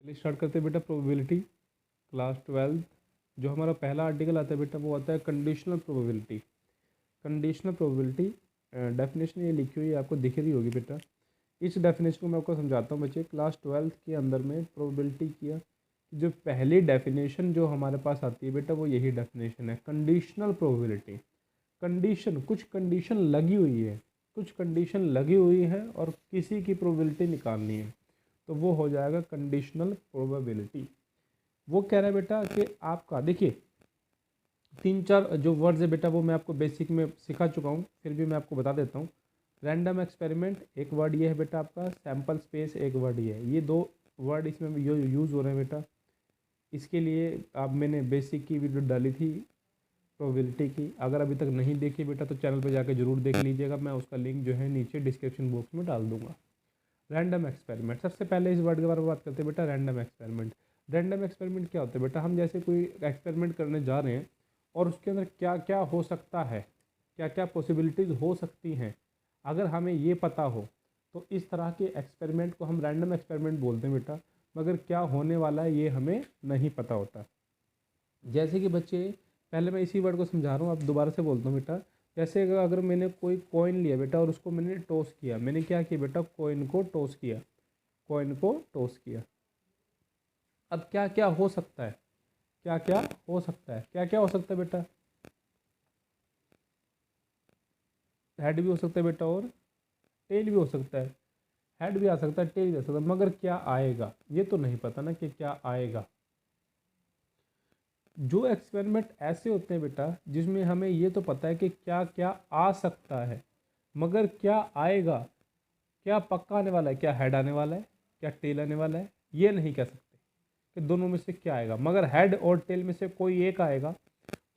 चलिए स्टार्ट करते हैं बेटा प्रोबेबिलिटी क्लास 12। जो हमारा पहला आर्टिकल आता है बेटा वो आता है conditional probability. Conditional probability definition ये लिखी हुई है, आपको दिख रही होगी बेटा। इस डेफिनेशन को मैं आपको समझाता हूँ बच्चे। क्लास 12 के अंदर में प्रोबेबिलिटी किया जो पहली डेफिनेशन जो हमारे पास आती है बेटा वो यही डेफिनेशन है, कंडीशनल प्रोबेबिलिटी। कंडीशन, कुछ कंडीशन लगी हुई है, कुछ कंडीशन लगी हुई है और किसी की प्रोबेबिलिटी निकालनी है, तो वो हो जाएगा कंडीशनल प्रोबेबिलिटी। वो कह रहा है बेटा कि आपका देखिए 3-4 जो वर्ड्स है बेटा वो मैं आपको बेसिक में सिखा चुका हूँ, फिर भी मैं आपको बता देता हूँ। रैंडम एक्सपेरिमेंट एक वर्ड ये है बेटा आपका, सैम्पल स्पेस एक वर्ड ये है। ये दो वर्ड इसमें यूज़ हो रहे हैं बेटा। इसके लिए आप मैंने बेसिक की वीडियो डाली थी प्रोबेबिलिटी की, अगर अभी तक नहीं देखी बेटा तो चैनल पर जाकर जरूर देख लीजिएगा। मैं उसका लिंक जो है नीचे डिस्क्रिप्शन बॉक्स में डाल दूंगा। रैंडम एक्सपेरिमेंट, सबसे पहले इस वर्ड के बारे में बात करते हैं बेटा, रैंडम एक्सपेरिमेंट। रैंडम एक्सपेरिमेंट क्या होता है बेटा? हम जैसे कोई एक्सपेरिमेंट करने जा रहे हैं और उसके अंदर क्या क्या हो सकता है, क्या क्या पॉसिबिलिटीज़ हो सकती हैं, अगर हमें ये पता हो तो इस तरह के एक्सपेरिमेंट को हम रैंडम एक्सपेरिमेंट बोलते हैं बेटा। मगर क्या होने वाला है ये हमें नहीं पता होता। जैसे कि बच्चे, पहले मैं इसी वर्ड को समझा रहा हूँ, अब दोबारा से बोलता हूँ बेटा। जैसे अगर मैंने कोई कॉइन लिया बेटा और उसको मैंने टॉस किया, मैंने क्या किया बेटा? कॉइन को टॉस किया, कॉइन को टॉस किया। अब क्या क्या हो सकता है, क्या क्या हो सकता है, क्या क्या हो सकता है बेटा? हेड भी हो सकता है बेटा और टेल भी हो सकता है। हेड भी आ सकता है, टेल भी आ सकता है, मगर क्या आएगा ये तो नहीं पता ना कि क्या आएगा। जो एक्सपेरिमेंट ऐसे होते हैं बेटा जिसमें हमें ये तो पता है कि क्या क्या आ सकता है, मगर क्या आएगा, क्या पक्का आने वाला है, क्या हेड आने वाला है, क्या टेल आने वाला है, ये नहीं कह सकते कि दोनों में से क्या आएगा, मगर हेड और टेल में से कोई एक आएगा।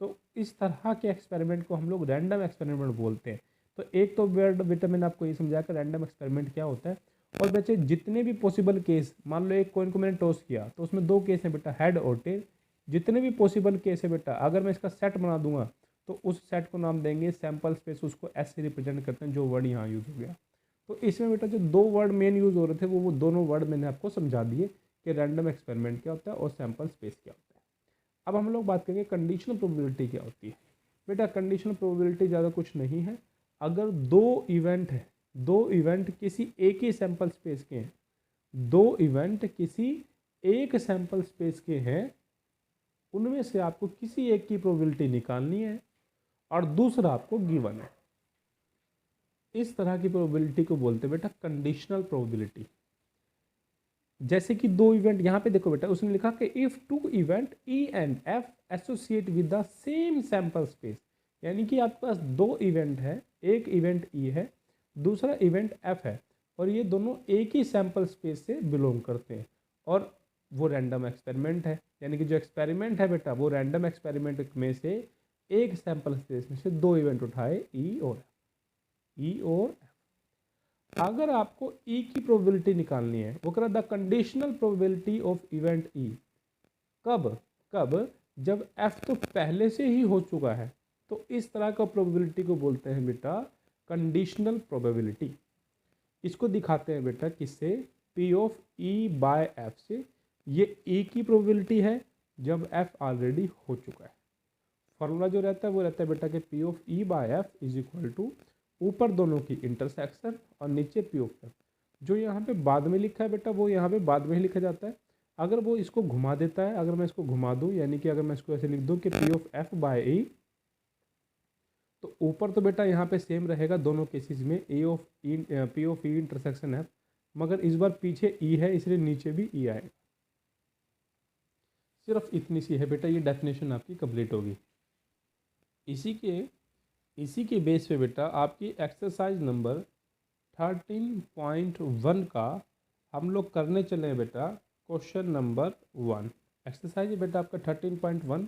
तो इस तरह के एक्सपेरिमेंट को हम लोग रैंडम एक्सपेरिमेंट बोलते हैं। तो एक तो वर्ड बेटा मैंने आपको ये समझाया कि रैंडम एक्सपेरिमेंट क्या होता है। और बच्चे जितने भी पॉसिबल केस, मान लो एक कॉइन को मैंने टॉस किया तो उसमें दो केस हैं बेटा, हेड और टेल। जितने भी पॉसिबल केस है बेटा, अगर मैं इसका सेट बना दूंगा तो उस सेट को नाम देंगे सैम्पल स्पेस, उसको ऐसे रिप्रेजेंट करते हैं जो वर्ड यहाँ यूज हो गया। तो इसमें बेटा जो दो वर्ड मेन यूज हो रहे थे वो दोनों वर्ड मैंने आपको समझा दिए कि रैंडम एक्सपेरिमेंट क्या होता है और सैम्पल स्पेस क्या होता है। अब हम लोग बात करेंगे कंडीशनल प्रोबेबिलिटी क्या होती है। बेटा कंडीशनल प्रोबेबिलिटी ज़्यादा कुछ नहीं है। अगर दो इवेंट है, दो इवेंट किसी एक ही सैंपल स्पेस के हैं, दो इवेंट किसी एक सैंपल स्पेस के हैं, उनमें से आपको किसी एक की प्रोबेबिलिटी निकालनी है और दूसरा आपको गिवन है। इस तरह की प्रोबेबिलिटी को बोलते हैं बेटा कंडीशनल प्रोबेबिलिटी। जैसे कि दो इवेंट, यहाँ पे देखो बेटा उसने लिखा कि if two event E and F associate with the same sample space, यानी कि आपके पास दो इवेंट है, एक इवेंट ई है, दूसरा इवेंट एफ है, और ये दोनों एक ही सैंपल स्पेस से बिलोंग करते हैं, और वो रैंडम एक्सपेरिमेंट है। यानी कि जो एक्सपेरिमेंट है बेटा वो रैंडम एक्सपेरिमेंट में से एक सैंपल स्पेस में से दो इवेंट उठाए, ई और अगर आपको ई की प्रोबेबिलिटी निकालनी है, वो कह रहा the conditional probability of event E. कब? कब? जब एफ तो पहले से ही हो चुका है। तो इस तरह का प्रोबेबिलिटी को बोलते हैं बेटा कंडीशनल प्रोबेबिलिटी। इसको दिखाते हैं बेटा किससे? P of E by F से। ये ई की प्रोबेबिलिटी है जब एफ ऑलरेडी हो चुका है। फॉर्मूला जो रहता है वो रहता है बेटा कि P of E by F is equal to ऊपर दोनों की इंटरसेक्शन और नीचे पी ऑफ एफ। जो यहाँ पे बाद में लिखा है बेटा वो यहाँ पे बाद में ही लिखा जाता है। अगर वो इसको घुमा देता है, अगर मैं इसको घुमा दूँ, यानी कि अगर मैं इसको ऐसे लिख दूँ कि पी ऑफ एफ बाय ई, तो ऊपर तो बेटा यहाँ पे सेम रहेगा दोनों केसेस में, A of E P of E intersection F, मगर इस बार पीछे ई है इसलिए नीचे भी ई आएगा। सिर्फ इतनी सी है बेटा, ये डेफिनेशन आपकी कंप्लीट होगी। इसी के बेस पे बेटा आपकी एक्सरसाइज नंबर 13.1 का हम लोग करने चले हैं बेटा क्वेश्चन नंबर 1। एक्सरसाइज है बेटा आपका 13.1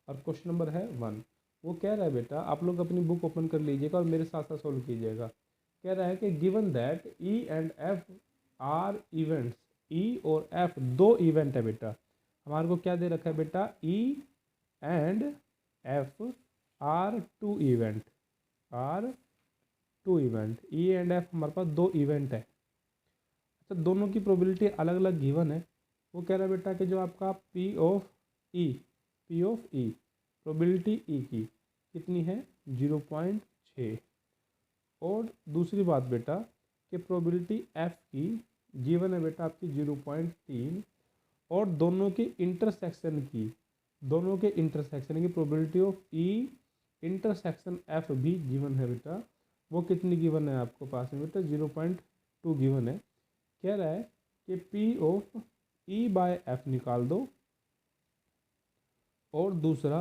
और क्वेश्चन नंबर है 1। वो कह रहा है बेटा, आप लोग अपनी बुक ओपन कर लीजिएगा और मेरे साथ साथ सोल्व कीजिएगा। कह रहा है कि given that E and F are events, E और एफ दो इवेंट है बेटा। हमारे को क्या दे रखा है बेटा? E and F are two event, are two event, E and F हमारे पास दो इवेंट है। अच्छा, दोनों की प्रोबेबिलिटी अलग अलग गिवन है। वो कह रहा है बेटा कि जो आपका P of E probability E की कितनी है 0.6। और दूसरी बात बेटा कि प्रोबेबिलिटी एफ की गिवन है बेटा आपकी 0.3। और दोनों के इंटरसेक्शन की probability of E intersection F भी गिवन है बेटा। वो कितनी गिवन है आपको पास में बेटा 0.2 गिवन है। कह रहा है कि P of E by F निकाल दो और दूसरा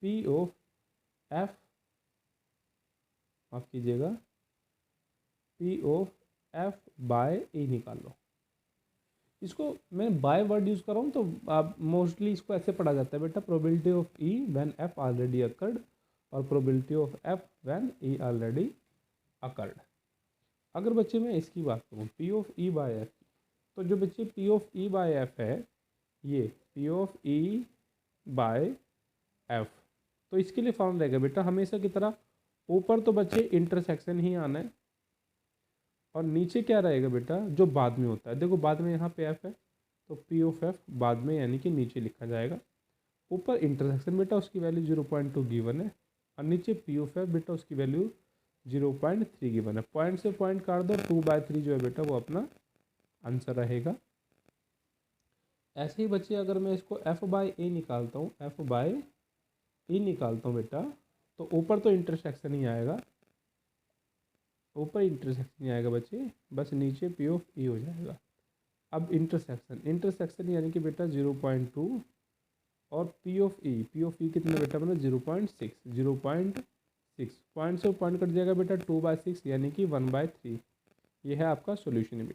पी ऑफ एफ माफ कीजिएगा पी ऑफ एफ बाय ए निकाल लो। इसको मैं बाय वर्ड यूज़ कर रहा हूँ तो आप मोस्टली इसको ऐसे पढ़ा जाता है बेटा probability of E when F already occurred और probability of F when E already occurred. अगर बच्चे मैं इसकी बात करूँ P of E by F की, तो जो बच्चे P of E by F है ये P of E by F, तो इसके लिए फॉर्म रहेगा बेटा हमेशा की तरह ऊपर तो बच्चे इंटरसेक्शन ही आना है और नीचे क्या रहेगा बेटा जो बाद में होता है। देखो बाद में यहाँ पे एफ है तो पी ऑफ एफ बाद में यानी कि नीचे लिखा जाएगा। ऊपर इंटरसेक्शन बेटा उसकी वैल्यू 0.2 गिवन है और नीचे पी ऑफ एफ बेटा उसकी वैल्यू 0.3 गिवन है। पॉइंट से पॉइंट काट दो 2/3 जो है बेटा वो अपना आंसर रहेगा। ऐसे ही बच्चे अगर मैं इसको एफ बाय ए निकालता हूँ बेटा तो ऊपर तो इंटरसेक्शन ही आएगा बच्चे, बस नीचे पी ऑफ ई हो जाएगा। अब इंटरसेक्शन यानी कि बेटा 0.2 और पी ऑफ ई कितना बेटा मतलब 0.6 पॉइंट से पॉइंट कट जाएगा बेटा 2/6 यानी कि 1/3। ये है आपका सोल्यूशन।